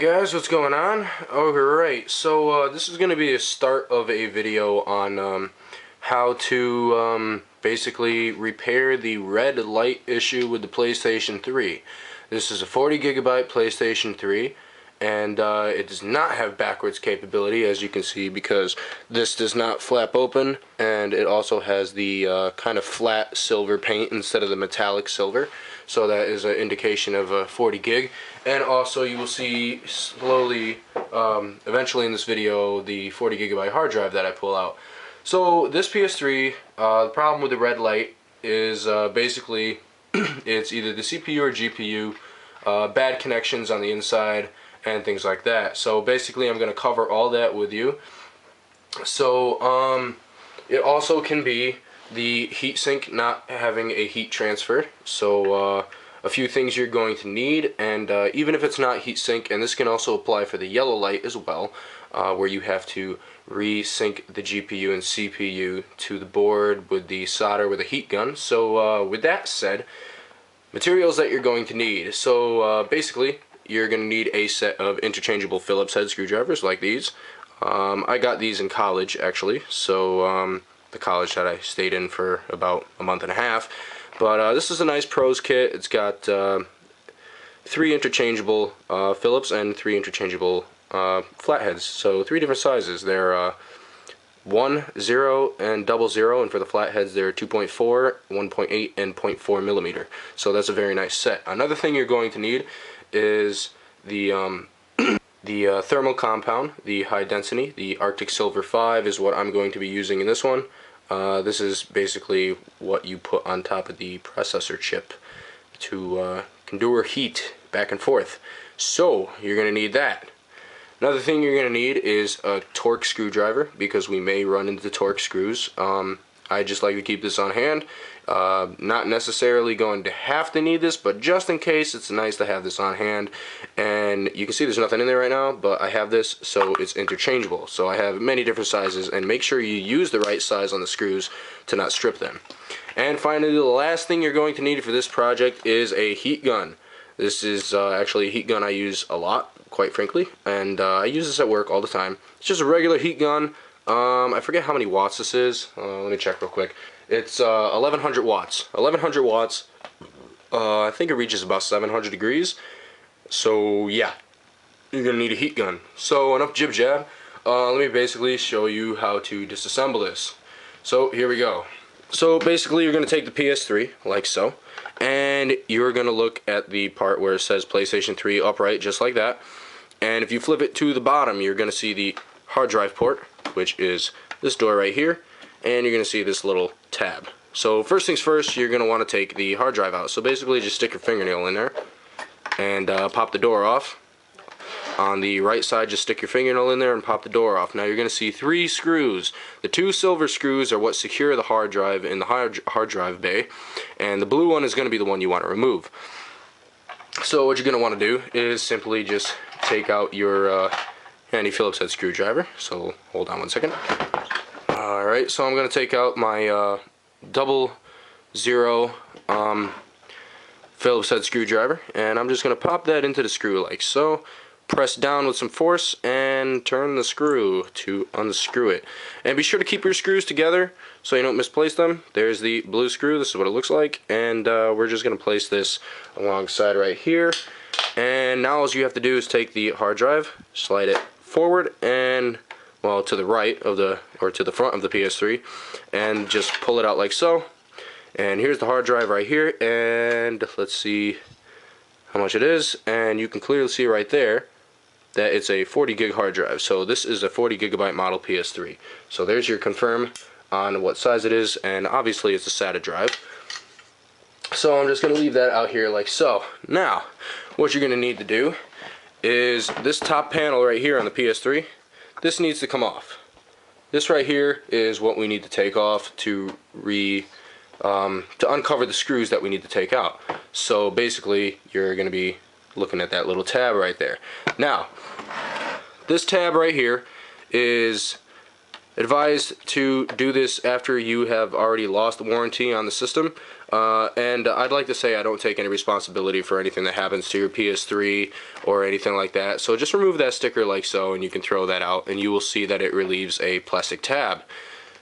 Alright guys, what's going on? Alright, so this is going to be a start of a video on how to basically repair the red light issue with the PlayStation 3. This is a 40 gigabyte PlayStation 3 and it does not have backwards capability, as you can see, because this does not flap open, and it also has the kind of flat silver paint instead of the metallic silver, so that is an indication of a 40 gig. And also you will see slowly eventually in this video the 40 gigabyte hard drive that I pull out. So this PS3, the problem with the red light is basically it's either the CPU or GPU, bad connections on the inside, and things like that. So basically I'm going to cover all that with you. So it also can be the heatsink not having a heat transfer. So a few things you're going to need, and even if it's not heatsink, and this can also apply for the yellow light as well, where you have to resync the GPU and CPU to the board with the solder with a heat gun. So with that said, materials that you're going to need. So basically you're going to need a set of interchangeable Phillips head screwdrivers like these. I got these in college, actually, so the college that I stayed in for about a month and a half. But this is a nice pros kit. It's got 3 interchangeable Phillips and 3 interchangeable flatheads, so 3 different sizes. They're 1, 0, and 00, and for the flatheads they're 2.4, 1.8, and 0.4 millimeter. So that's a very nice set. Another thing you're going to need is the thermal compound, the high density. The Arctic Silver 5 is what I'm going to be using in this one. This is basically what you put on top of the processor chip to endure heat back and forth. So you're going to need that. Another thing you're going to need is a torx screwdriver, because we may run into torx screws. I just like to keep this on hand. Not necessarily going to have to need this, but just in case, it's nice to have this on hand. And you can see there's nothing in there right now, but I have this, so it's interchangeable. So I have many different sizes, and make sure you use the right size on the screws to not strip them. And finally, the last thing you're going to need for this project is a heat gun. This is actually a heat gun I use a lot, quite frankly, and I use this at work all the time. It's just a regular heat gun. I forget how many watts this is. Let me check real quick. It's 1100 watts. 1100 watts. I think it reaches about 700 degrees. So yeah, you're gonna need a heat gun. So enough jib jab. Let me basically show you how to disassemble this. So here we go. So basically you're gonna take the PS3 like so, and you're gonna look at the part where it says PlayStation 3 upright, just like that. And if you flip it to the bottom, you're gonna see the hard drive port, which is this door right here, and you're going to see this little tab. So first things first, you're going to want to take the hard drive out. So basically just stick your fingernail in there and pop the door off. On the right side, just stick your fingernail in there and pop the door off. Now you're going to see 3 screws. The 2 silver screws are what secure the hard drive in the hard drive bay, and the blue one is going to be the one you want to remove. So what you're going to want to do is simply just take out your handy Phillips head screwdriver. So hold on one second. Alright, so I'm going to take out my 00 Phillips head screwdriver, and I'm just going to pop that into the screw like so. Press down with some force and turn the screw to unscrew it. And be sure to keep your screws together so you don't misplace them. There's the blue screw. This is what it looks like, and we're just going to place this alongside right here. And now all you have to do is take the hard drive, slide it forward and, well, to the right of the, or to the front of the PS3, and just pull it out like so. And here's the hard drive right here, and let's see how much it is, and you can clearly see right there that it's a 40 gig hard drive. So this is a 40 gigabyte model PS3. So there's your confirm on what size it is, and obviously it's a SATA drive. So I'm just going to leave that out here like so. Now, what you're going to need to do is this top panel right here on the PS3, this needs to come off. This right here is what we need to take off to uncover the screws that we need to take out. So basically you're going to be looking at that little tab right there. Now, this tab right here is advised to do this after you have already lost the warranty on the system. And I'd like to say I don't take any responsibility for anything that happens to your PS3 or anything like that. So just remove that sticker like so, and you can throw that out, and you will see that it relieves a plastic tab.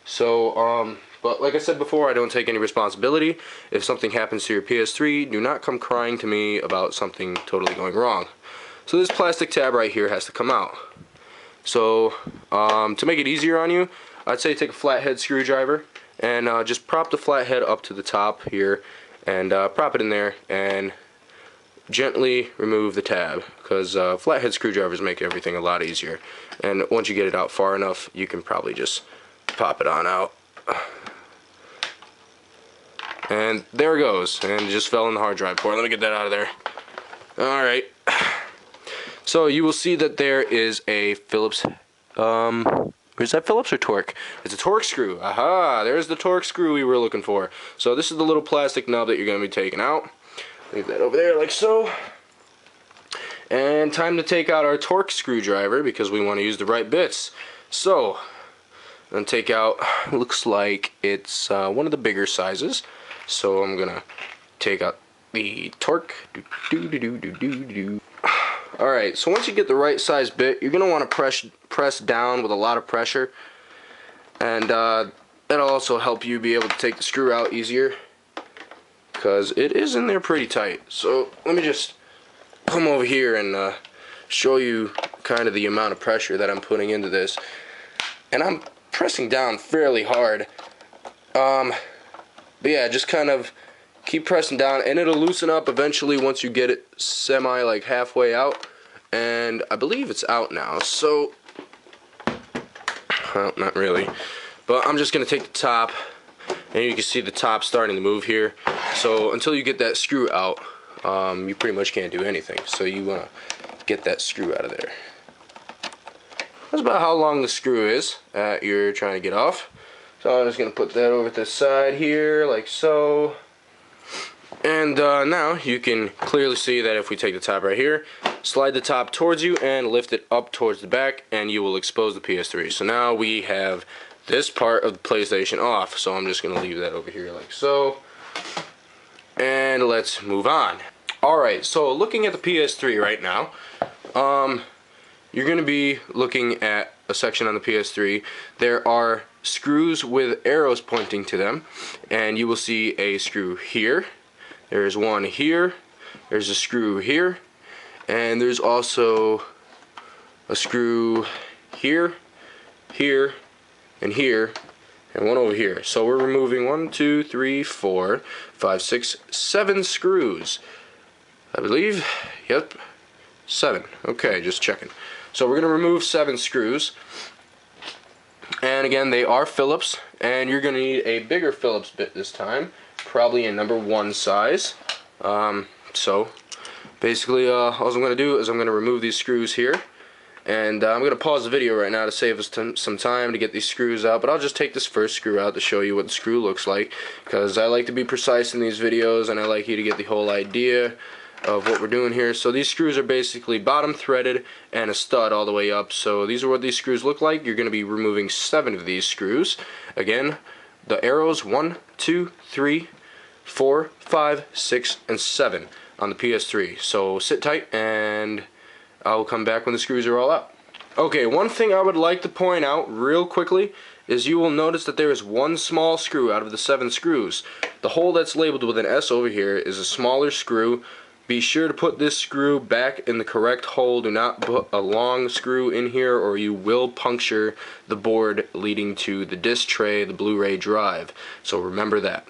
So, but like I said before, I don't take any responsibility. If something happens to your PS3, do not come crying to me about something totally going wrong. So this plastic tab right here has to come out. So, to make it easier on you, I'd say take a flathead screwdriver and just prop the flathead up to the top here, and prop it in there and gently remove the tab, because flathead screwdrivers make everything a lot easier. And once you get it out far enough, you can probably just pop it on out. And there it goes, and it just fell in the hard drive port. Let me get that out of there. Alright. So you will see that there is a Phillips, is that Phillips or Torx? It's a Torx screw. Aha, there's the Torx screw we were looking for. So this is the little plastic nub that you're going to be taking out. Leave that over there like so. And time to take out our Torx screwdriver, because we want to use the right bits. So, I'm going to take out, looks like it's one of the bigger sizes. So I'm going to take out the Torx. Alright, so once you get the right size bit, you're going to want to press down with a lot of pressure, and that'll also help you be able to take the screw out easier, because it is in there pretty tight. So let me just come over here and show you kind of the amount of pressure that I'm putting into this, and I'm pressing down fairly hard. But yeah, just kind of keep pressing down, and it'll loosen up eventually once you get it semi like halfway out. And I believe it's out now, so well, not really, but I'm just gonna take the top, and you can see the top starting to move here. So until you get that screw out, you pretty much can't do anything. So you want to get that screw out of there. That's about how long the screw is that you're trying to get off. So I'm just gonna put that over to the side here like so. And now you can clearly see that if we take the top right here, slide the top towards you and lift it up towards the back, and you will expose the PS3. So now we have this part of the PlayStation off. So I'm just going to leave that over here like so. And let's move on. Alright, so looking at the PS3 right now, you're going to be looking at a section on the PS3. There are screws with arrows pointing to them, and you will see a screw here. There's one here, there's a screw here, and there's also a screw here, here, and here, and one over here. So we're removing 1, 2, 3, 4, 5, 6, 7 screws. I believe, yep, 7. Okay, just checking. So we're going to remove 7 screws. And again, they are Phillips, and you're going to need a bigger Phillips bit this time. Probably a number 1 size. So basically all I'm going to do is I'm going to remove these screws here, and I'm going to pause the video right now to save us some time to get these screws out, but I'll just take this first screw out to show you what the screw looks like, because I like to be precise in these videos, and I like you to get the whole idea of what we're doing here. So these screws are basically bottom threaded and a stud all the way up. So these are what these screws look like. You're going to be removing 7 of these screws. Again, the arrows 1, 2, 3, 4, 5, 6, and 7 on the PS3. So sit tight, and I'll come back when the screws are all out. Okay, one thing I would like to point out real quickly is you will notice that there is one small screw out of the 7 screws. The hole that's labeled with an S over here is a smaller screw. Be sure to put this screw back in the correct hole. Do not put a long screw in here, or you will puncture the board leading to the disc tray, the Blu-ray drive. So remember that.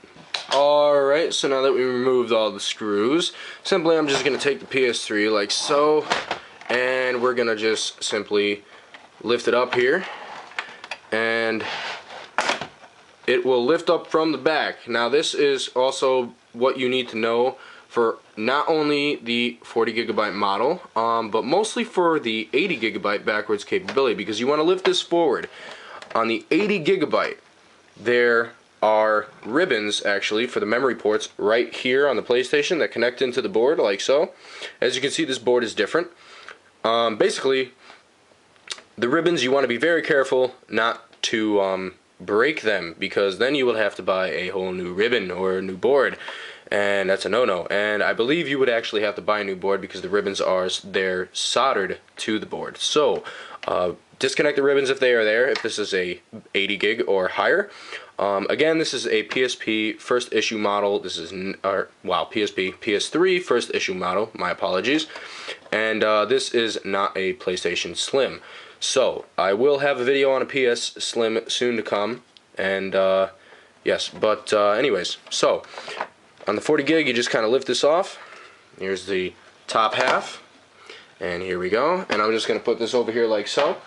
Alright, so now that we removed all the screws, simply I'm just going to take the PS3 like so, and we're going to just simply lift it up here, and it will lift up from the back. Now this is also what you need to know for not only the 40 gigabyte model, but mostly for the 80 gigabyte backwards capability, because you want to lift this forward. On the 80 gigabyte, there are ribbons actually for the memory ports right here on the PlayStation that connect into the board like so. As you can see, this board is different. Basically, the ribbons, you want to be very careful not to break them, because then you will have to buy a whole new ribbon or a new board, and that's a no-no. And I believe you would actually have to buy a new board because the ribbons they're soldered to the board. So disconnect the ribbons if they are there, if this is a 80 gig or higher. Again, this is a PSP first issue model. This is PSP PS3 first issue model, my apologies. And this is not a PlayStation Slim. So I will have a video on a PS Slim soon to come, and yes, but anyways, so on the 40 gig you just kind of lift this off. Here's the top half, and here we go, and I'm just going to put this over here like so.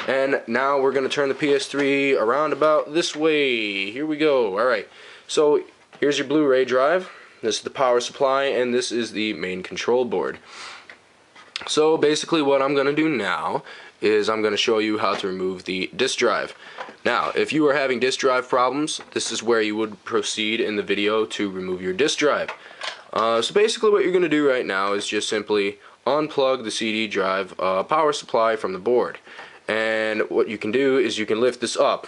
And now we're going to turn the PS3 around about this way. Here we go. Alright, so here's your Blu-ray drive. This is the power supply, and this is the main control board. So basically what I'm going to do now is I'm going to show you how to remove the disk drive. Now, if you are having disk drive problems, this is where you would proceed in the video to remove your disk drive. So basically what you're going to do right now is just simply unplug the CD drive power supply from the board. And what you can do is you can lift this up.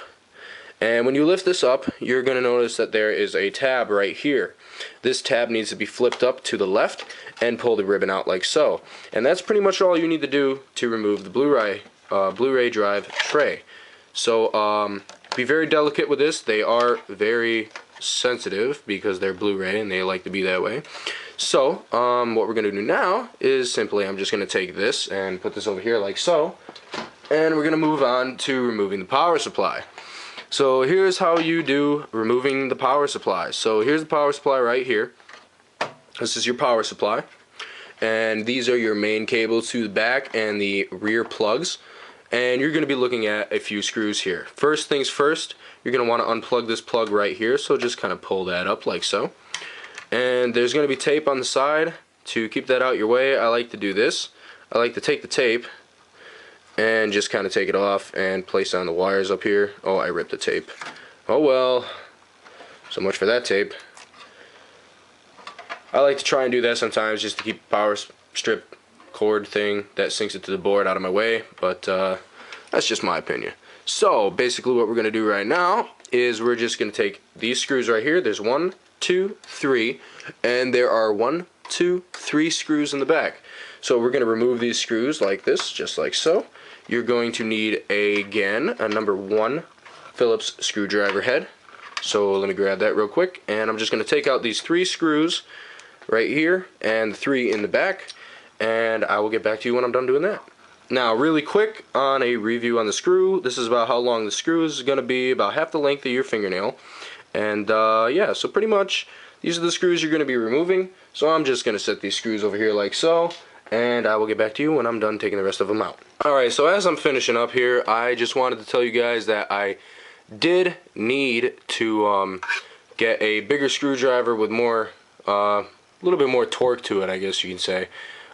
And when you lift this up, you're going to notice that there is a tab right here. This tab needs to be flipped up to the left and pull the ribbon out like so. And that's pretty much all you need to do to remove the Blu-ray drive tray. So be very delicate with this. They are very sensitive because they're Blu-ray and they like to be that way. So what we're going to do now is simply I'm just going to take this and put this over here like so. And we're going to move on to removing the power supply. So here's how you do removing the power supply. So here's the power supply right here. This is your power supply. And these are your main cables to the back and the rear plugs. And you're going to be looking at a few screws here. First things first, you're going to want to unplug this plug right here. So just kind of pull that up like so. And there's going to be tape on the side to keep that out your way. I like to do this. I like to take the tape and just kind of take it off and place it on the wires up here. Oh, I ripped the tape. Oh well, so much for that tape. I like to try and do that sometimes just to keep the power strip cord thing that sinks it to the board out of my way, but that's just my opinion. So basically what we're going to do right now is we're just going to take these screws right here. There's 1, 2, 3, and there are 1, 2, 3 screws in the back. So we're going to remove these screws like this, just like so. You're going to need, again, a number 1 Phillips screwdriver head. So let me grab that real quick, and I'm just going to take out these 3 screws right here and 3 in the back, and I will get back to you when I'm done doing that. Now, really quick on a review on the screw. This is about how long the screw is going to be, about half the length of your fingernail. And yeah, so pretty much these are the screws you're going to be removing. So I'm just going to set these screws over here like so, and I will get back to you when I'm done taking the rest of them out. Alright, so as I'm finishing up here, I just wanted to tell you guys that I did need to get a bigger screwdriver with more, a little bit more torque to it, I guess you can say,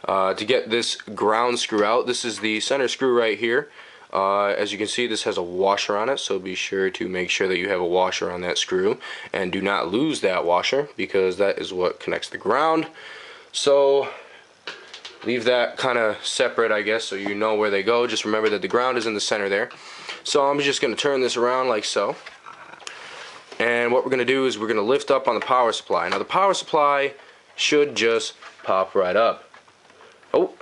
to get this ground screw out. This is the center screw right here. As you can see, this has a washer on it, so be sure to make sure that you have a washer on that screw, and do not lose that washer because that is what connects the ground. So leave that kind of separate, I guess, so you know where they go. Just remember that the ground is in the center there. So I'm just going to turn this around like so. And what we're going to do is we're going to lift up on the power supply. Now the power supply should just pop right up. Oh,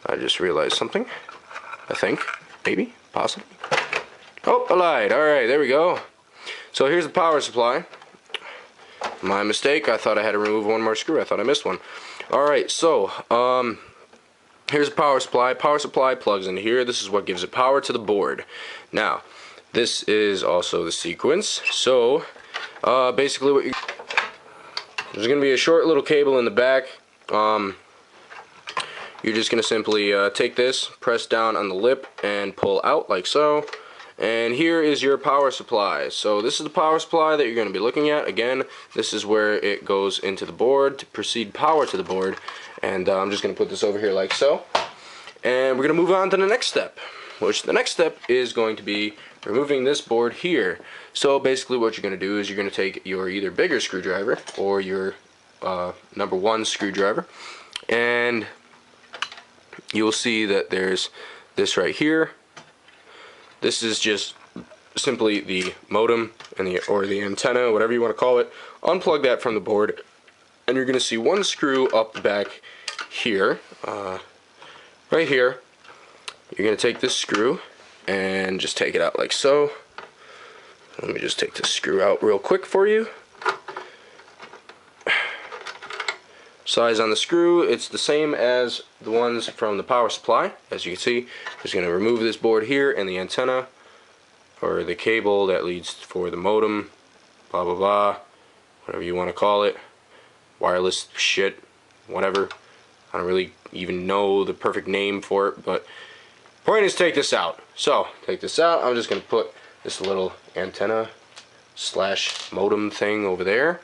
I just realized something. I think, maybe, possibly. Oh, a light. Alright, there we go. So here's the power supply. My mistake, I thought I had to remove one more screw. I thought I missed one. Alright, so, here's the power supply. Power supply plugs in here. This is what gives it power to the board. Now, this is also the sequence. So, basically what you... There's going to be a short little cable in the back. You're just going to simply take this, press down on the lip, and pull out like so. And here is your power supply. So this is the power supply that you're going to be looking at. Again, this is where it goes into the board to proceed power to the board. And I'm just going to put this over here like so. And we're going to move on to the next step, which the next step is going to be removing this board here. So basically what you're going to do is you're going to take your either bigger screwdriver or your number 1 screwdriver, and you will see that there's this right here. This is just simply the modem and or the antenna, whatever you want to call it. Unplug that from the board, and you're going to see one screw up the back here, right here. You're going to take this screw and just take it out like so. Let me just take this screw out real quick for you. Size on the screw, it's the same as the ones from the power supply. As you can see, just going to remove this board here and the antenna, or the cable that leads for the modem, blah blah blah, whatever you want to call it, wireless shit, whatever. I don't really even know the perfect name for it, but point is, take this out. So take this out. I'm just going to put this little antenna slash modem thing over there,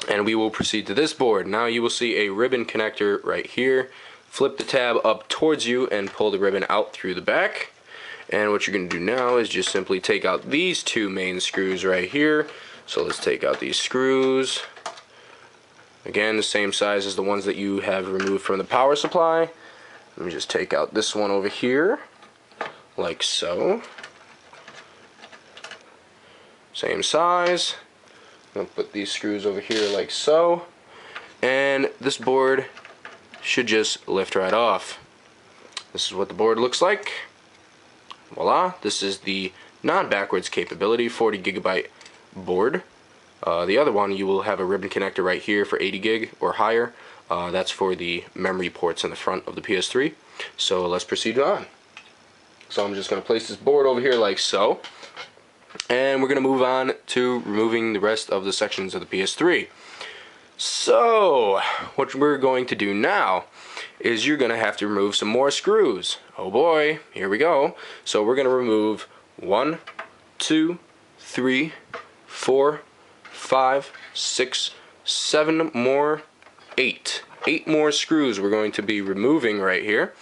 and we will proceed to this board. Now you will see a ribbon connector right here. Flip the tab up towards you and pull the ribbon out through the back. And what you're going to do now is just simply take out these two main screws right here. So let's take out these screws. Again, the same size as the ones that you have removed from the power supply. Let me just take out this one over here, like so. Same size. I'm going to put these screws over here like so. And this board should just lift right off. This is what the board looks like. Voila, this is the non-backwards capability 40 gigabyte board. The other one, you will have a ribbon connector right here for 80 gig or higher. That's for the memory ports in the front of the PS3. So let's proceed on. So I'm just going to place this board over here like so. And we're going to move on to removing the rest of the sections of the PS3. So what we're going to do now is you're going to have to remove some more screws. Oh boy, here we go. So we're going to remove 1, 2, 3, 4, 5, 6, 7 more, 8. 8 more screws we're going to be removing right here.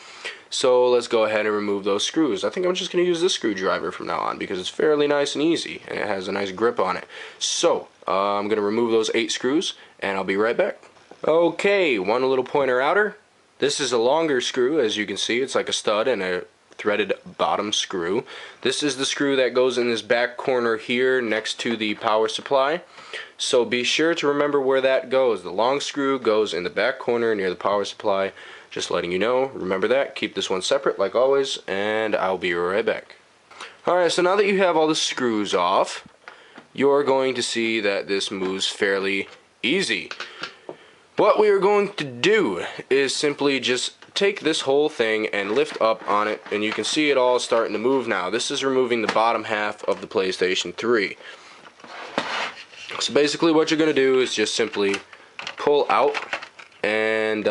So let's go ahead and remove those screws. I think I'm just going to use this screwdriver from now on because it's fairly nice and easy and it has a nice grip on it. So I'm going to remove those 8 screws and I'll be right back. Okay, one little pointer outer. This is a longer screw, as you can see. It's like a stud and a threaded bottom screw. This is the screw that goes in this back corner here next to the power supply. So be sure to remember where that goes. The long screw goes in the back corner near the power supply. Just letting you know, remember that. Keep this one separate like always, and I'll be right back. Alright, so now that you have all the screws off, you're going to see that this moves fairly easy. What we are going to do is simply just take this whole thing and lift up on it, and you can see it all starting to move now. This is removing the bottom half of the PlayStation 3. So basically what you're going to do is just simply pull out and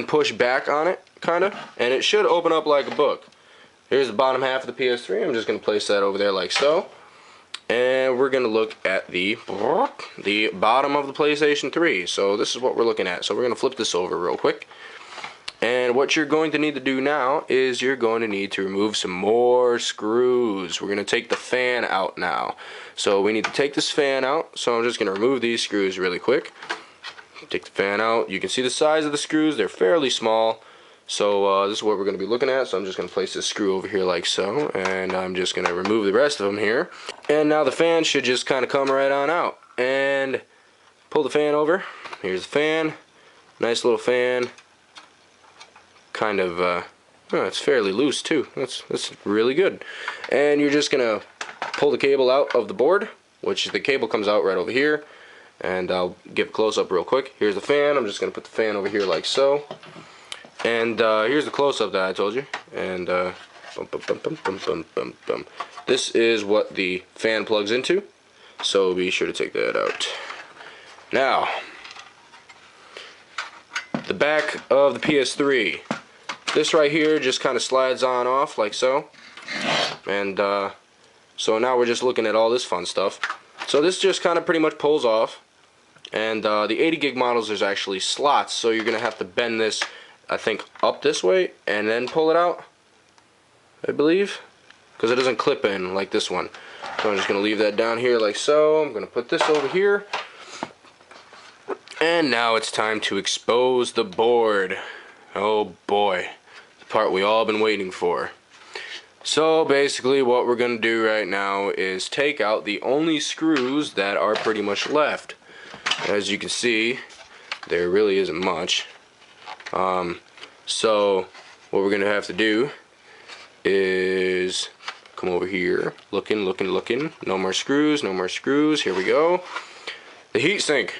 push back on it, kinda, and it should open up like a book. Here's the bottom half of the PS3. I'm just going to place that over there like so. And we're going to look at the bottom of the PlayStation 3. So this is what we're looking at. So we're going to flip this over real quick. And what you're going to need to do now is you're going to need to remove some more screws. We're going to take the fan out now. So we need to take this fan out. So I'm just going to remove these screws really quick. Take the fan out. You can see the size of the screws. They're fairly small. So this is what we're going to be looking at. So I'm just going to place this screw over here like so. And I'm just going to remove the rest of them here. And now the fan should just kind of come right on out. And pull the fan over. Here's the fan. Nice little fan. Kind of, oh, it's fairly loose too. That's really good. And you're just going to pull the cable out of the board, which the cable comes out right over here. And I'll give a close-up real quick. Here's the fan. I'm just going to put the fan over here like so. And here's the close-up that I told you. And this is what the fan plugs into. So be sure to take that out. Now, the back of the PS3. This right here just kind of slides on off like so. And so now we're just looking at all this fun stuff. So this just kind of pretty much pulls off. And the 80 gig models, there's actually slots, so you're going to have to bend this, I think, up this way and then pull it out, I believe, because it doesn't clip in like this one. So I'm just going to leave that down here like so. I'm going to put this over here. And now it's time to expose the board. Oh boy, the part we all been waiting for. So basically what we're going to do right now is take out the only screws that are pretty much left. As you can see, there really isn't much. So what we're going to have to do is come over here, looking. No more screws, no more screws. Here we go. The heatsink.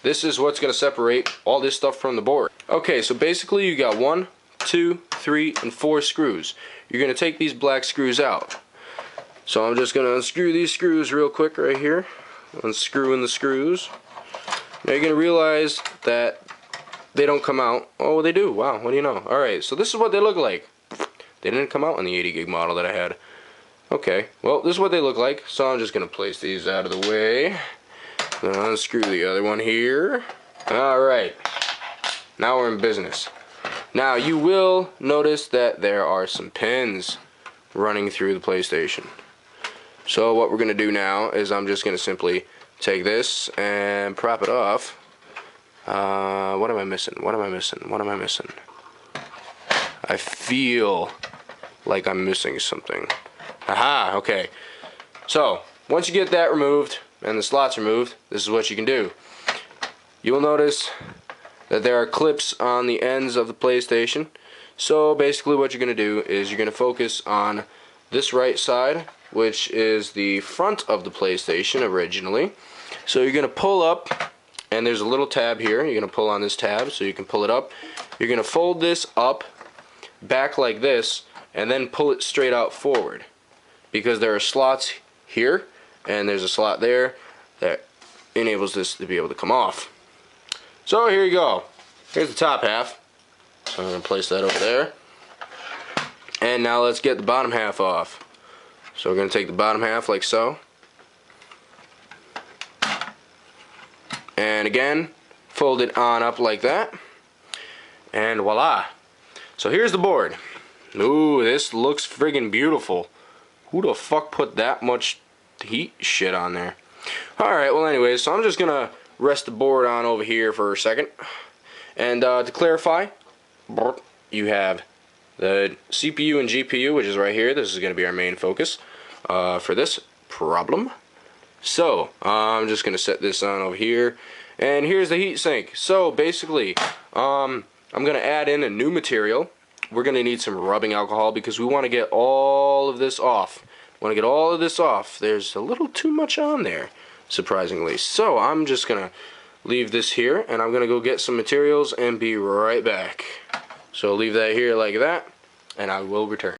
This is what's going to separate all this stuff from the board. Okay, so basically you got 1, 2, 3, and 4 screws. You're going to take these black screws out. So I'm just going to unscrew these screws real quick right here. Unscrewing the screws. Now you're going to realize that they don't come out. Oh, they do. Wow, what do you know? Alright, so this is what they look like. They didn't come out on the 80 gig model that I had. Okay, well, this is what they look like. So I'm just going to place these out of the way. Gonna unscrew the other one here. Alright, now we're in business. Now you will notice that there are some pins running through the PlayStation. So what we're gonna do now is I'm just gonna simply take this and prop it off. What am I missing? What am I missing? What am I missing? I feel like I'm missing something. Aha, okay. So once you get that removed and the slots removed, this is what you can do. You will notice that there are clips on the ends of the PlayStation. So basically what you're going to do is you're going to focus on this right side, which is the front of the PlayStation originally. So you're going to pull up, and there's a little tab here. You're going to pull on this tab so you can pull it up. You're going to fold this up back like this and then pull it straight out forward, because there are slots here and there's a slot there that enables this to be able to come off. So here you go. Here's the top half. So I'm going to place that over there. And now let's get the bottom half off. So we're going to take the bottom half like so. And again, fold it on up like that. And voila. So here's the board. Ooh, this looks friggin' beautiful. Who the fuck put that much heat shit on there? Alright, well anyways, so I'm just gonna rest the board on over here for a second. And to clarify, you have the CPU and GPU, which is right here. This is gonna be our main focus for this problem. So I'm just gonna set this on over here. And here's the heatsink. So basically, I'm gonna add in a new material. We're gonna need some rubbing alcohol because we want to get all of this off. There's a little too much on there, surprisingly. So I'm just gonna leave this here, and I'm gonna go get some materials and be right back. So leave that here like that, and I will return.